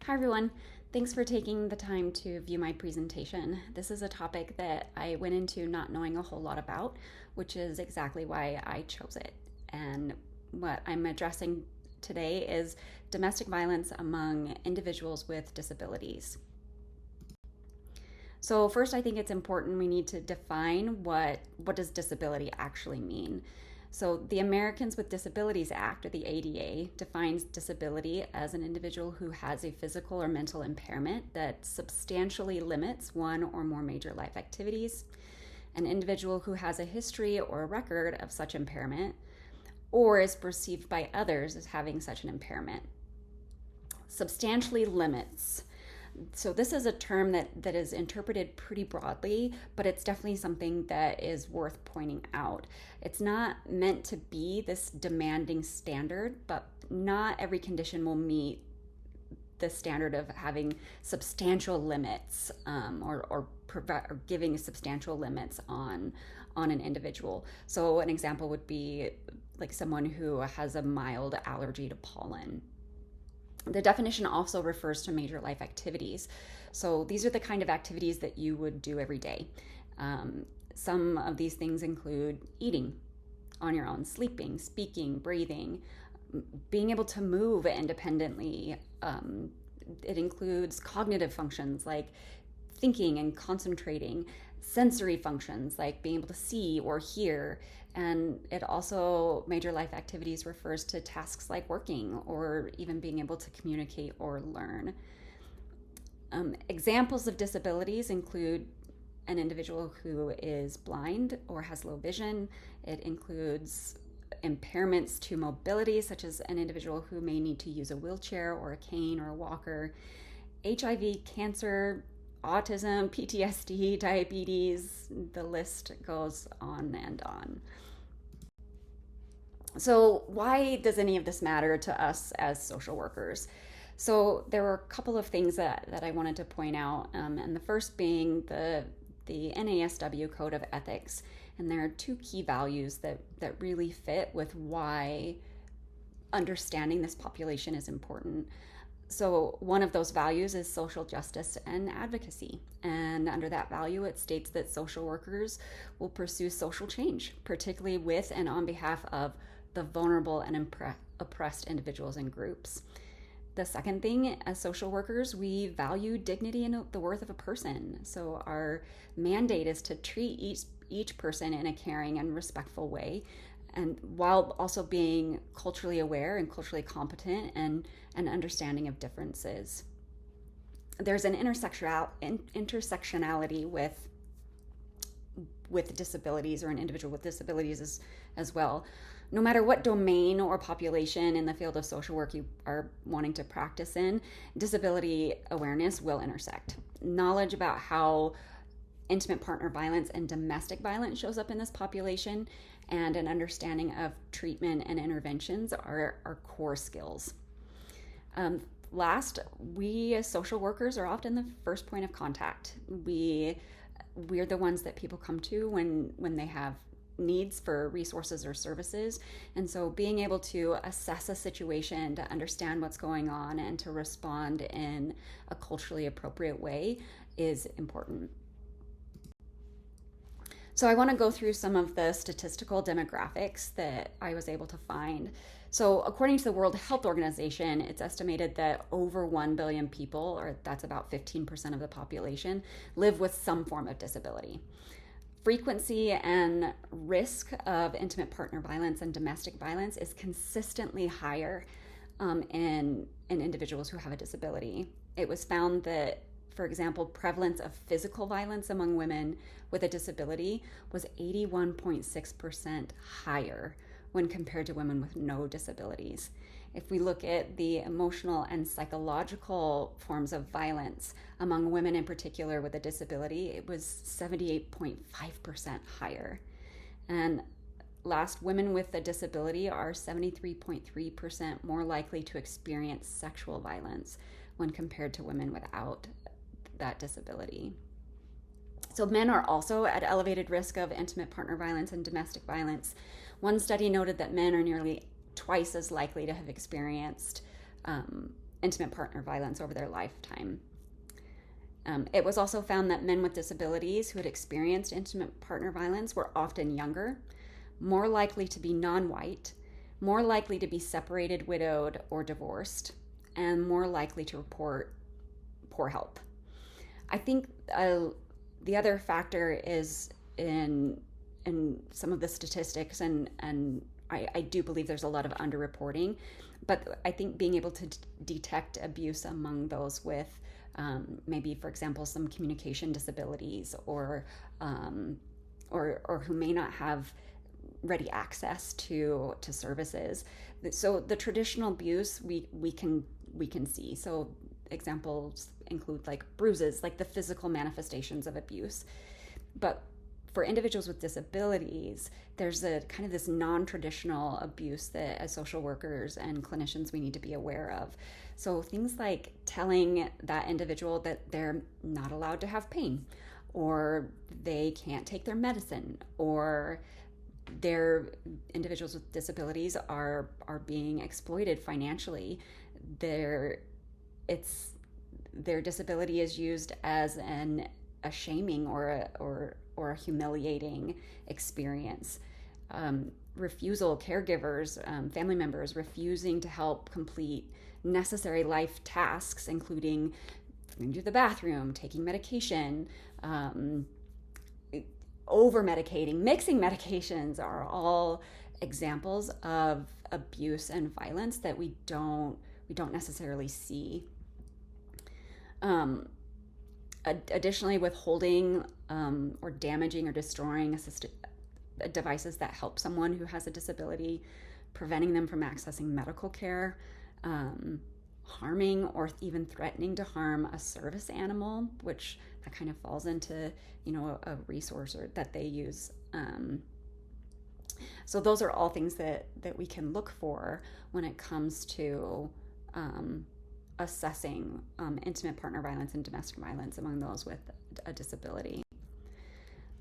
Hi everyone. Thanks for taking the time to view my presentation. This is a topic that I went into not knowing a whole lot about, which is exactly why I chose it. And what I'm addressing today is domestic violence among individuals with disabilities. So first, I think it's important we need to define what does disability actually mean. So the Americans with Disabilities Act, or the ADA, defines disability as an individual who has a physical or mental impairment that substantially limits one or more major life activities, an individual who has a history or a record of such impairment, or is perceived by others as having such an impairment. Substantially limits. So this is a term that is interpreted pretty broadly, but it's definitely something that is worth pointing out. It's not meant to be this demanding standard, but not every condition will meet the standard of having substantial limits or giving substantial limits on an individual. So an example would be like someone who has a mild allergy to pollen. The definition also refers to major life activities. So these are the kind of activities that you would do every day. Some of these things include eating on your own, sleeping, speaking, breathing, being able to move independently. It includes cognitive functions like thinking and concentrating, sensory functions like being able to see or hear, and it also, major life activities refers to tasks like working or even being able to communicate or learn. Examples of disabilities include an individual who is blind or has low vision. It includes impairments to mobility, such as an individual who may need to use a wheelchair or a cane or a walker. HIV, cancer, autism, PTSD, diabetes, the list goes on and on. So why does any of this matter to us as social workers? So there were a couple of things that I wanted to point out, and the first being the NASW Code of Ethics. And there are two key values that really fit with why understanding this population is important. So one of those values is social justice and advocacy. And under that value, it states that social workers will pursue social change, particularly with and on behalf of the vulnerable and oppressed individuals and groups. The second thing, as social workers, we value dignity and the worth of a person. So our mandate is to treat each person in a caring and respectful way, and while also being culturally aware and culturally competent and understanding of differences. There's an intersectionality with disabilities, or an individual with disabilities as well. No matter what domain or population in the field of social work you are wanting to practice in, disability awareness will intersect. Knowledge about how intimate partner violence and domestic violence shows up in this population, and an understanding of treatment and interventions are core skills. Last, we as social workers are often the first point of contact. We're the ones that people come to when they have needs for resources or services. And so being able to assess a situation, to understand what's going on, and to respond in a culturally appropriate way is important. So I want to go through some of the statistical demographics that I was able to find. So according to the World Health Organization, it's estimated that over 1 billion people, or that's about 15% of the population, live with some form of disability. Frequency and risk of intimate partner violence and domestic violence is consistently higher in individuals who have a disability. It was found that, for example, prevalence of physical violence among women with a disability was 81.6% higher when compared to women with no disabilities. If we look at the emotional and psychological forms of violence among women in particular with a disability, it was 78.5% higher. And last, women with a disability are 73.3% more likely to experience sexual violence when compared to women without that disability. So men are also at elevated risk of intimate partner violence and domestic violence. One study noted that men are nearly twice as likely to have experienced intimate partner violence over their lifetime. It was also found that men with disabilities who had experienced intimate partner violence were often younger, more likely to be non-white, more likely to be separated, widowed, or divorced, and more likely to report poor help. I think the other factor is in some of the statistics, and I do believe there's a lot of underreporting, but I think being able to detect abuse among those with maybe, for example, some communication disabilities or who may not have ready access to services. So the traditional abuse we can see. So examples include like bruises, like the physical manifestations of abuse. But for individuals with disabilities, there's a kind of this non-traditional abuse that as social workers and clinicians we need to be aware of. So things like telling that individual that they're not allowed to have pain, or they can't take their medicine, or their individuals with disabilities are being exploited financially. Their disability is used as a shaming or a humiliating experience. Refusal, caregivers, family members refusing to help complete necessary life tasks, including going to the bathroom, taking medication, over medicating, mixing medications are all examples of abuse and violence that we don't necessarily see. Additionally, withholding or damaging or destroying devices that help someone who has a disability, preventing them from accessing medical care, harming or even threatening to harm a service animal, which that kind of falls into, a resource that they use. So those are all things that we can look for when it comes to assessing intimate partner violence and domestic violence among those with a disability.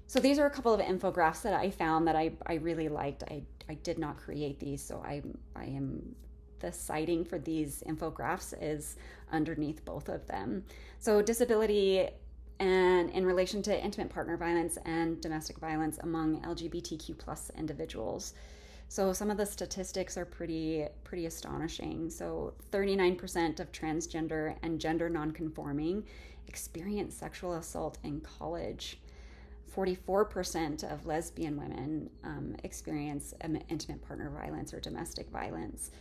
So these are a couple of infographics that I found that I really liked. I did not create these, so I am the citing for these infographics is underneath both of them. So disability and in relation to intimate partner violence and domestic violence among LGBTQ plus individuals. So some of the statistics are pretty astonishing. So 39% of transgender and gender nonconforming experience sexual assault in college. 44% of lesbian women experience intimate partner violence or domestic violence.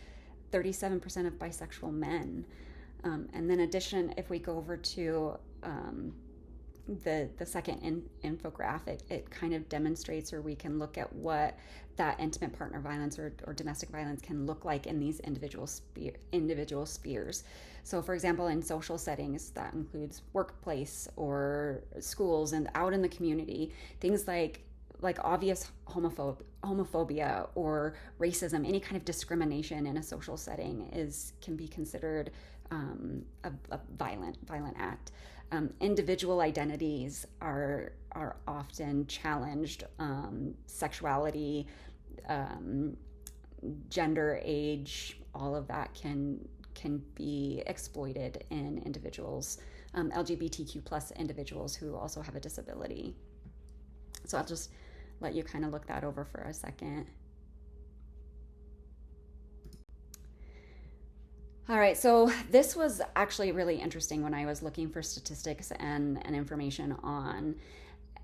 37% of bisexual men. And then if we go over to the second infographic, it kind of demonstrates, or we can look at what that intimate partner violence or domestic violence can look like in these individual spheres. So for example, in social settings, that includes workplace or schools and out in the community, things like obvious homophobia or racism, any kind of discrimination in a social setting can be considered a violent act. Individual identities are often challenged. Sexuality, gender, age, all of that can be exploited in individuals, LGBTQ plus individuals who also have a disability. So I'll just let you kind of look that over for a second. All right, so this was actually really interesting when I was looking for statistics and information on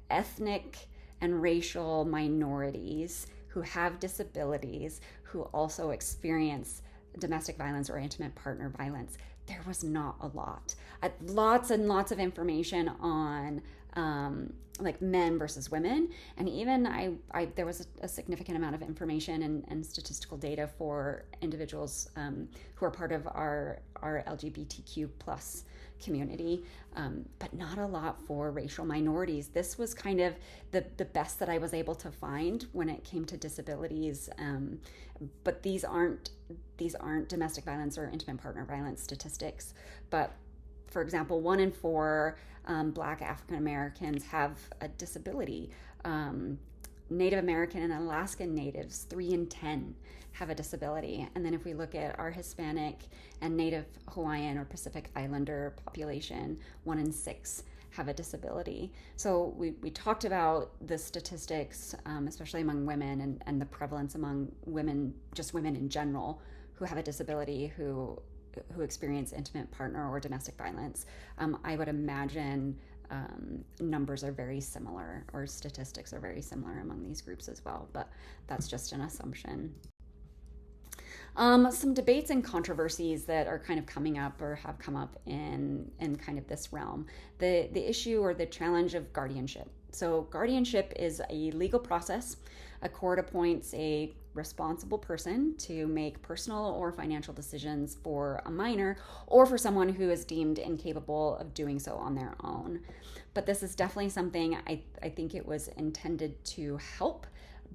ethnic and racial minorities who have disabilities who also experience domestic violence or intimate partner violence. There was not a lot. Lots and lots of information on like men versus women, and even there was a significant amount of information and statistical data for individuals who are part of our LGBTQ plus community, but not a lot for racial minorities. This was kind of the best that I was able to find when it came to disabilities, but these aren't domestic violence or intimate partner violence statistics. But for example, 1 in 4 Black African Americans have a disability. Native American and Alaskan Natives, 3 in 10 have a disability. And then if we look at our Hispanic and Native Hawaiian or Pacific Islander population, 1 in 6 have a disability. So we talked about the statistics, especially among women, and the prevalence among women, just women in general, who have a disability, who experience intimate partner or domestic violence. I would imagine numbers are very similar, or statistics are very similar among these groups as well, but that's just an assumption. Some debates and controversies that are kind of coming up or have come up in kind of this realm. The issue or the challenge of guardianship. So guardianship is a legal process. A court appoints a responsible person to make personal or financial decisions for a minor or for someone who is deemed incapable of doing so on their own. But this is definitely something I think it was intended to help,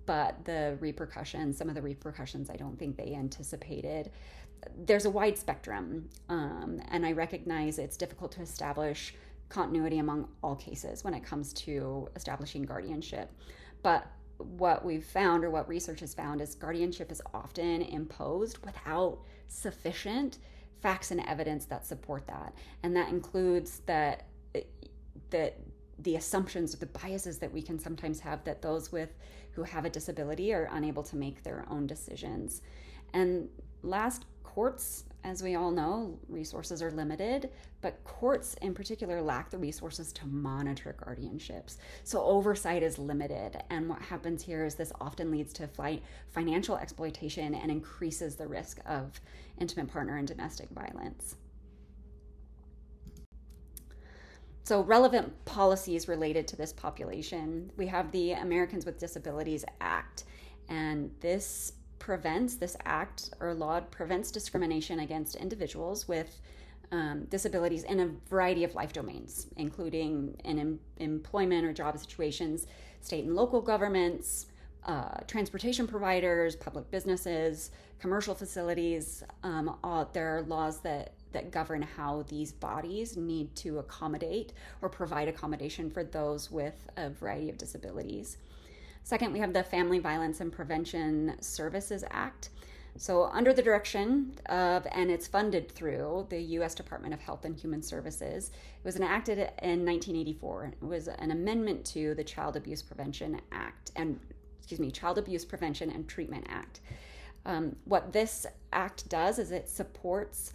but some of the repercussions, I don't think they anticipated. There's a wide spectrum, and I recognize it's difficult to establish continuity among all cases when it comes to establishing guardianship. But what we've found, or what research has found, is guardianship is often imposed without sufficient facts and evidence that support that. And that includes that the assumptions or the biases that we can sometimes have, that those who have a disability are unable to make their own decisions. And last, courts, as we all know, resources are limited, but courts in particular lack the resources to monitor guardianships. So oversight is limited. And what happens here is this often leads to financial exploitation and increases the risk of intimate partner and domestic violence. So relevant policies related to this population. We have the Americans with Disabilities Act, and this act or law prevents discrimination against individuals with disabilities in a variety of life domains, including in employment or job situations, state and local governments, transportation providers, public businesses, commercial facilities. There are laws that govern how these bodies need to accommodate or provide accommodation for those with a variety of disabilities. Second, we have the Family Violence and Prevention Services Act. So under the direction of, and it's funded through, the U.S. Department of Health and Human Services, it was enacted in 1984. It was an amendment to the Child Abuse Prevention and Treatment Act. What this act does is it supports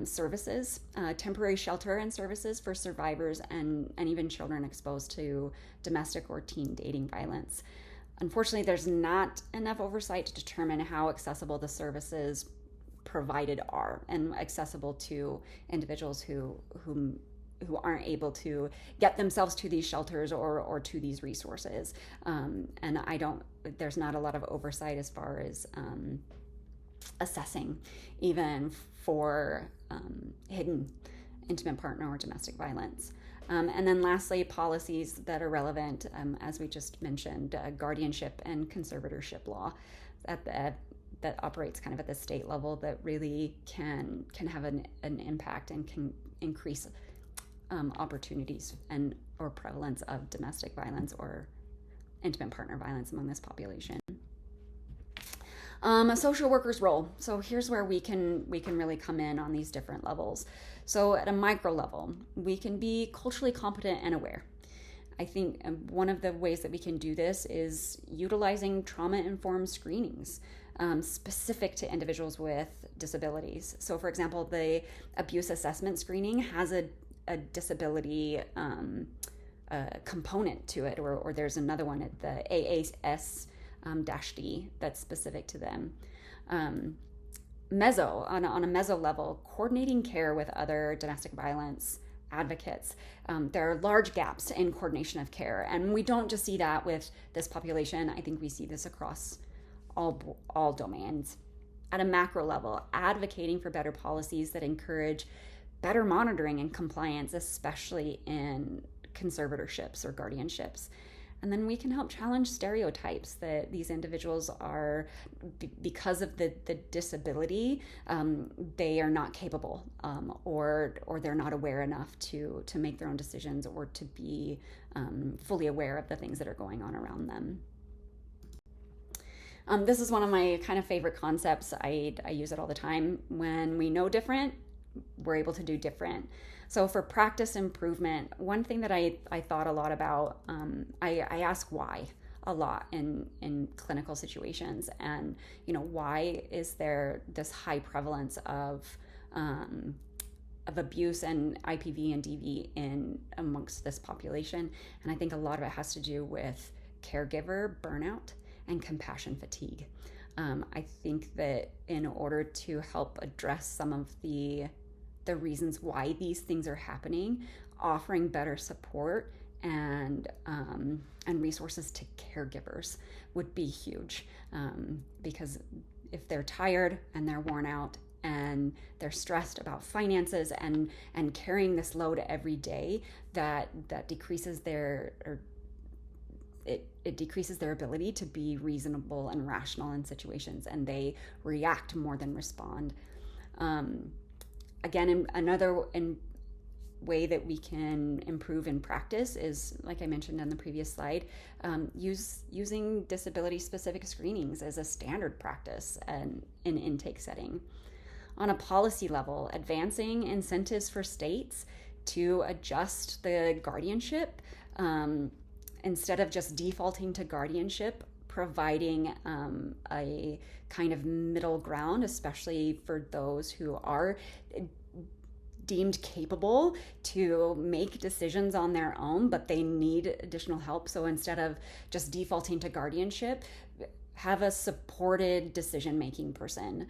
services, temporary shelter and services for survivors and even children exposed to domestic or teen dating violence. Unfortunately, there's not enough oversight to determine how accessible the services provided are, and accessible to individuals who aren't able to get themselves to these shelters or to these resources. And there's not a lot of oversight as far as assessing even for hidden intimate partner or domestic violence. And then lastly, policies that are relevant, as we just mentioned, guardianship and conservatorship law that operates kind of at the state level, that really can have an impact and can increase opportunities or prevalence of domestic violence or intimate partner violence among this population. A social worker's role. So here's where we can really come in on these different levels. So at a micro level, we can be culturally competent and aware. I think one of the ways that we can do this is utilizing trauma-informed screenings specific to individuals with disabilities. So for example, the abuse assessment screening has a disability component to it, or there's another one at the AAS-D that's specific to them. On a meso level, coordinating care with other domestic violence advocates. There are large gaps in coordination of care, and we don't just see that with this population. I think we see this across all domains. At a macro level, advocating for better policies that encourage better monitoring and compliance, especially in conservatorships or guardianships. And then we can help challenge stereotypes that these individuals are, because of the disability, they are not capable, or they're not aware enough to make their own decisions, or to be fully aware of the things that are going on around them. This is one of my kind of favorite concepts. I use it all the time. When we know different, we're able to do different. So for practice improvement, one thing that I thought a lot about, I ask why a lot in clinical situations, and why is there this high prevalence of abuse and IPV and DV in amongst this population? And I think a lot of it has to do with caregiver burnout and compassion fatigue. I think that in order to help address some of the reasons why these things are happening, offering better support and resources to caregivers would be huge, because if they're tired and they're worn out and they're stressed about finances and carrying this load every day, that decreases their it decreases their ability to be reasonable and rational in situations, and they react more than respond. Again, another way that we can improve in practice is, like I mentioned on the previous slide, using disability-specific screenings as a standard practice and in intake setting. On a policy level, advancing incentives for states to adjust the guardianship, instead of just defaulting to guardianship, providing a kind of middle ground, especially for those who are deemed capable to make decisions on their own, but they need additional help. So instead of just defaulting to guardianship, have a supported decision-making person,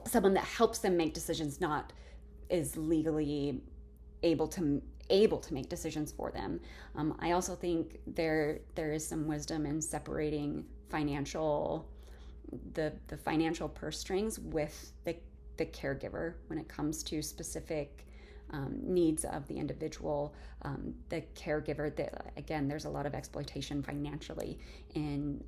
someone that helps them make decisions, not is legally able to make decisions for them. I also think there is some wisdom in separating the financial purse strings with the caregiver when it comes to specific needs of the individual. The caregiver, again, there's a lot of exploitation financially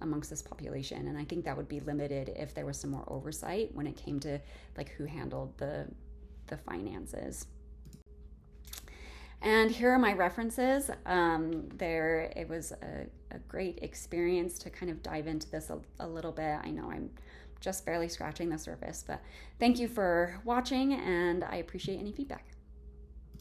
amongst this population, and I think that would be limited if there was some more oversight when it came to like who handled the finances. And here are my references. It was a great experience to kind of dive into this a little bit. I know I'm just barely scratching the surface, but thank you for watching, and I appreciate any feedback.